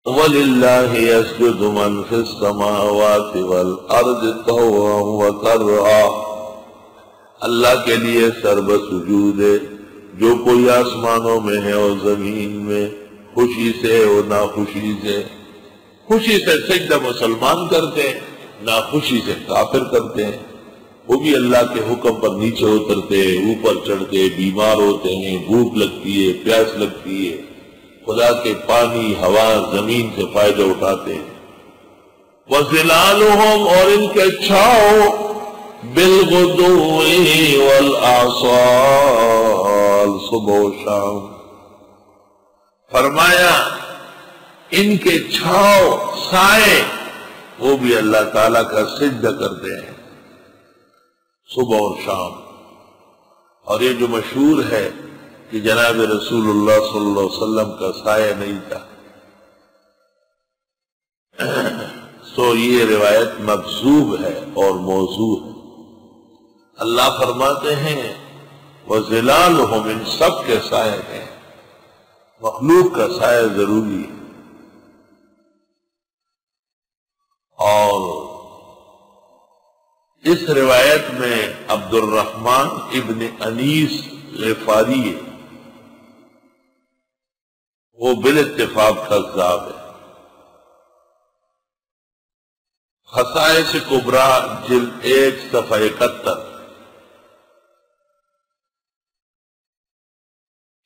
وَلِلَّهِ يَسْجُدُ مَنْ فِي السَّمَاوَاتِ وَالْأَرْضِ طَوْعًا وَكَرْهًا، اللہ کے لیے سرب سجود ہے جو کوئی آسمانوں میں ہے اور زمین میں، خوشی سے اور ناخوشی سے۔ خوشی سے سجدہ مسلمان کرتے ہیں، ناخوشی سے کافر کرتے ہیں۔ وہ بھی اللہ کے حکم پر نیچے اترتے، اوپر چڑھتے، بیمار ہوتے ہیں، بھوک لگتی ہے، پیاس لگتی ہے، خدا کے پانی، ہوا، زمین سے فائدہ اٹھاتے ہیں۔ وَظِلَالُهُمْ، اور ان کے چھاؤ، بِالْغُدُوِّ وَالْآصَالِ، صبح و شام۔ فرمایا ان کے چھاؤ، سائے، وہ بھی اللہ تعالیٰ کا سجدہ کرتے ہیں صبح اور شام۔ اور یہ جو مشہور ہے کہ جناب رسول اللہ صلی اللہ علیہ وسلم کا سایہ نہیں تھا، سو یہ روایت مکذوب ہے اور موضوع ہے۔ اللہ فرماتے ہیں وَظِلَالُهُمْ، ان سب کے سائے ہیں، مخلوق کا سایہ ضروری ہے۔ اور اس روایت میں عبد الرحمن ابن انیس غفاری ہے، وہ بالاتفاق کذاب ہے۔ خصائص کبریٰ جلد 1 صفحہ 71،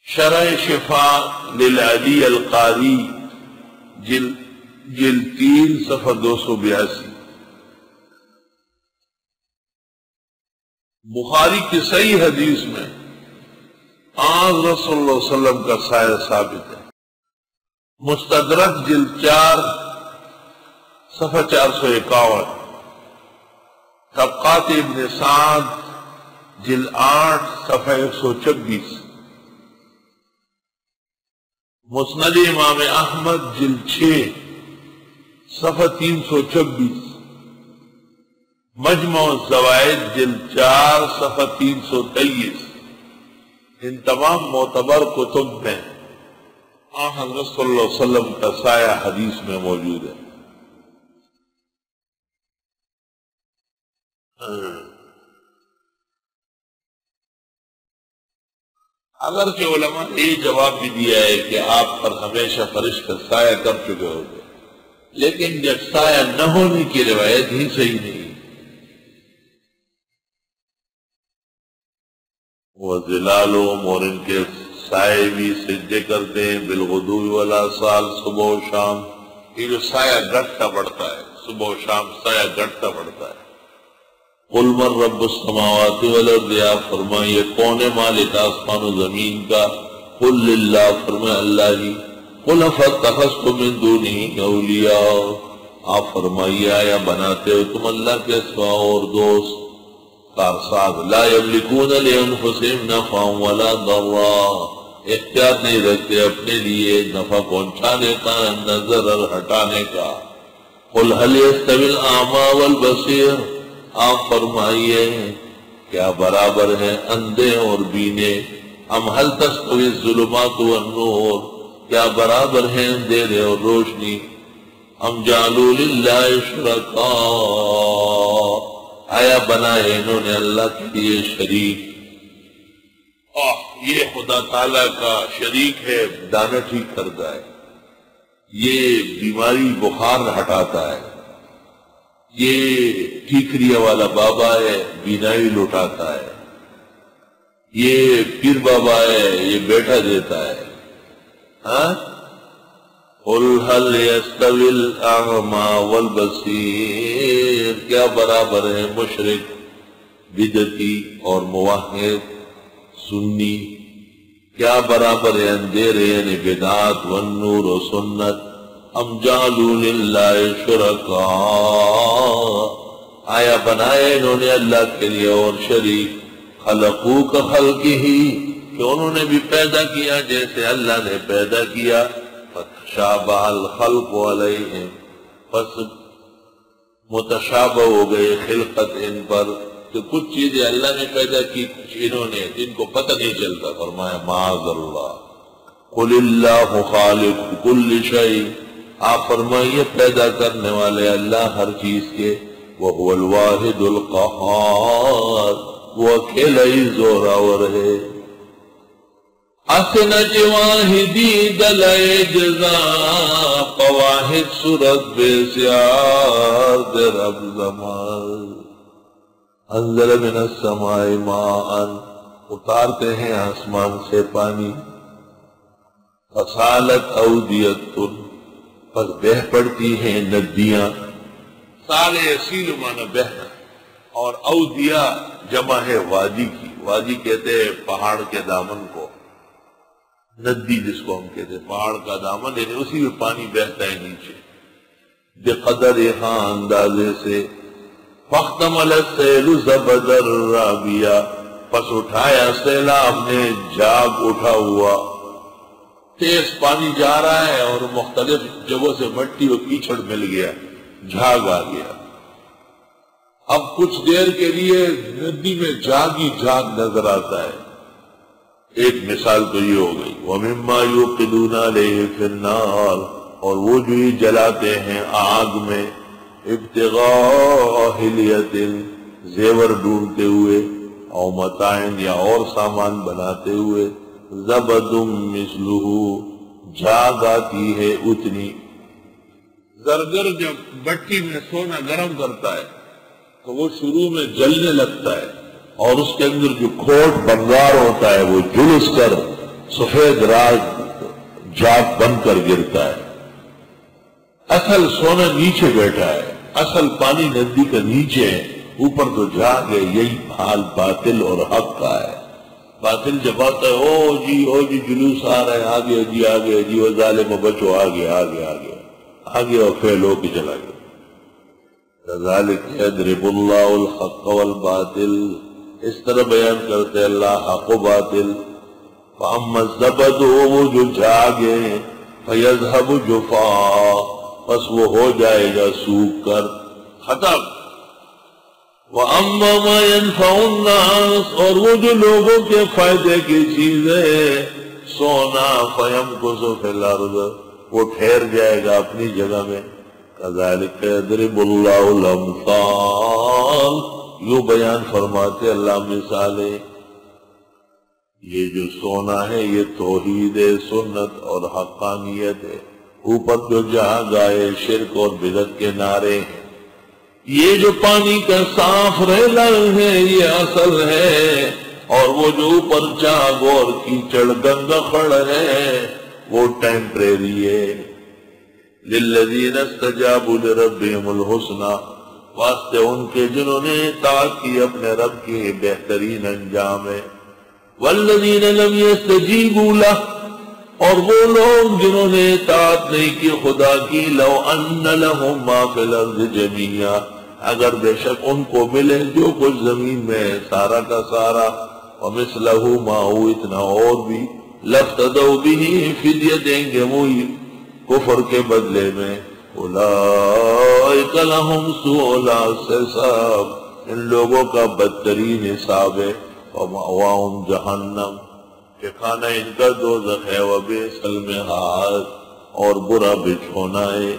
شرح شفاء للعلی القاری جلد 3 صفحہ 282، بخاری کی صحیح حدیث میں آن رسول اللہ علیہ وسلم کا سایہ ثابت ہے۔ مستدرک جلد 4 صفحہ 451، طبقات ابن سعد جلد 8 صفحہ 126، مسند امام احمد جلد 6 صفحہ 326، مجمع الزوائد جلد 4 صفحہ 323۔ ان تمام معتبر کتب میں حضرت صلی اللہ علیہ وسلم کا سایہ حدیث میں موجود ہے۔ اگرچہ علماء نے یہ جواب بھی دیا ہے کہ آپ پر ہمیشہ فرشتہ سایہ کر چکے ہوگے، لیکن جب سایہ نہ ہونے کی روایت ہی صحیح نہیں۔ وَظِلَالُهُمْ، اور ان کے سائے بھی سجدے کرتے ہیں، بالغدو والآصال، صبح و شام۔ یہ جو سایہ گھٹتا بڑھتا ہے، صبح و شام سایہ گھٹتا بڑھتا ہے۔ قُلْ مَن رَّبُّ السَّمَاوَاتِ وَالْأَرْضِ، آپ فرمائیے کون ہے مالک آسمان و زمین کا؟ قُلْ لِلَّهِ، فرمائے اللہ ہی۔ قُلْ أَفَاتَّخَذْتُم مِّن دُونِهِ أَوْلِيَاءَ، آپ فرمائیے آیا بناتے ہو تم اللہ کے سوا اور دوست کارساز، لا یملکون لِأَنفُسِهِمْ نَفْعًا وَلَا ضَرًّا، اختیار نہیں رکھتے اپنے لیے نفع پہنچانے کا نہ ضرر ہٹانے کا۔ قُلْ هَلْ يَسْتَوِي الْأَعْمَىٰ وَالْبَصِيرُ، آپ فرمائیے کیا برابر ہیں اندھے اور بینے؟ ام هل تستوي الظلمات والنور، کیا برابر ہیں اندھیرے اور روشنی؟ ام جعلوا للہ شرکاء، آیا بنائے انہوں نے اللہ کے لیے شریک؟ یہ خدا تعالیٰ کا شریک ہے، دانا ٹھیک کرتا ہے، یہ بیماری بخار ہٹاتا ہے، یہ ٹھیکریا والا بابا ہے، بینائی لٹاتا ہے، یہ پیر بابا ہے، یہ بیٹا دیتا ہے۔ قُلْ هَلْ يَسْتَوِي الْأَعْمَىٰ وَالْبَصِيرُ، کیا برابر ہے مشرک، بدعتی اور موحد سنی؟ کیا برابر ہے اندھیرے یعنی بدعات والنور و سنت؟ ام جعلوا للہ شرکاء، آیا بنائے انہوں نے اللہ کے لیے اور شریک؟ خلقو کا خلقہ، کہ انہوں نے بھی پیدا کیا جیسے اللہ نے پیدا کیا۔ فتشابہ الخلق علیہم، پس متشابہ ہو گئے خلقت ان پر، کہ کچھ چیزیں اللہ نے پیدا کی، کچھ انہوں نے، جن کو پتہ نہیں چلتا۔ فرمایا معاذ اللہ، قل اللہ خالق کل شیء، آپ فرمائیے پیدا کرنے والے اللہ ہر چیز کے، وَهُوَ الْوَاحِدُ الْقَهَّارُ، وہ اکیلا ہی زوراور ہے۔ اسنج واحدی دلائے جزا، قواحد صورت بے سیار دے رب زمان۔ انزل من السماء ماء، اتارتے ہیں آسمان سے پانی، فسالت اودیۃ، پس بہ پڑتی ہیں ندیاں۔ سال یسیل مانا بہنا، اور اودیہ جمع ہے وادی کی، وادی کہتے ہیں پہاڑ کے دامن کو، ندی جس کو ہم کہتے ہیں پہاڑ کا دامن، یعنی اسی میں پانی بہتا ہے نیچے، بقدر ہاں اندازے سے۔ فاحتمل السیل زبد الرابیہ، پس اٹھایا سیلاب نے جاگ اٹھا ہوا، تیز پانی جا رہا ہے اور مختلف جگہوں سے مٹی اور کیچڑ مل گیا، جھاگ آ گیا۔ اب کچھ دیر کے لیے ندی میں جاگ ہی جاگ نظر آتا ہے۔ ایک مثال تو یہ ہو گئی، وَمِمَّا يُوقِدُونَ عَلَيْهِ فِي النَّارِ، اور وہ جو ہی جلاتے ہیں آگ میں، ابتغاء حلیۃ، زیور ڈھونڈتے ہوئے، او متاعن، یا اور سامان بناتے ہوئے، زبد مثلہ، جاگ آتی ہے اتنی۔ زرگر جب بٹی میں سونا گرم کرتا ہے تو وہ شروع میں جلنے لگتا ہے، اور اس کے اندر جو کھوٹ بنگار ہوتا ہے وہ جلس کر سفید راج جاگ بن کر گرتا ہے۔ اصل سونا نیچے بیٹھا ہے، اصل پانی ندی کا نیچے ہے، اوپر تو جاگ ہے۔ یہی حال باطل اور حق کا ہے۔ باطل جب آتا ہے، او جی جلوس آ رہا ہے، آگے جی آگے جی، وہ ظالم بچو آگے آگے آگے آگے، اور فیل ہو کے چلا گیا۔ كَذَلِكَ يَضْرِبُ اللَّهُ الْحَقَّ وَالْبَاطِلَ، اس طرح بیان کرتے اللہ حق و باطل۔ فَأَمَّا الزَّبَدُ، وہ جو جاگے، فَيَذْهَبُ جُفَاءً، پس وہ ہو جائے گا سوکھ کر، ختم۔ وَأَمَّا مَا يَنْفَعُ النَّاسَ، اور وہ جو لوگوں کے فائدے کی چیزیں، سونا، فَيَمْكُثُ فِي الْأَرْضِ، وہ ٹھہر جائے گا اپنی جگہ میں۔ كَذَلِكَ يَضْرِبُ اللَّهُ الْأَمْثَالَ، یوں بیان فرماتے اللہ مثالیں۔ یہ جو سونا ہے یہ توحید سنت اور حقانیت ہے، اوپر جو جہاں گائے شرک اور بدعت کے نعرے ہیں۔ یہ جو پانی کا صاف ریلا ہے یہ اصل ہے، اور وہ جو اوپر جاگ اور کیچڑ گندا کھڑ ہے وہ ٹیمپریری ہے۔ للذین استجابوا لربهم الحسنى، واسطے ان کے جنہوں نے اطاعت کی اپنے رب کی بہترین انجام ہے۔ والذین لم یستجیبوا لہ، اور وہ لوگ جنہوں نے اطاعت نہیں کی خدا کی، لو ان لہم ما فی الارض جمیعا، اگر بے شک ان کو ملے جو کچھ زمین میں ہے سارا کا سارا، ومثلہ معہو، اتنا اور بھی، لفتدوا بہ، فدیہ دیں گے وہی کفر کے بدلے میں۔ اولئک لہم سوء الحساب، ان لوگوں کا بدترین حساب ہے۔ ومأواہم جہنم، ٹھکانہ ان کا دوزخ ہے، وبئس المہاد، اور برا بچھونا ہے۔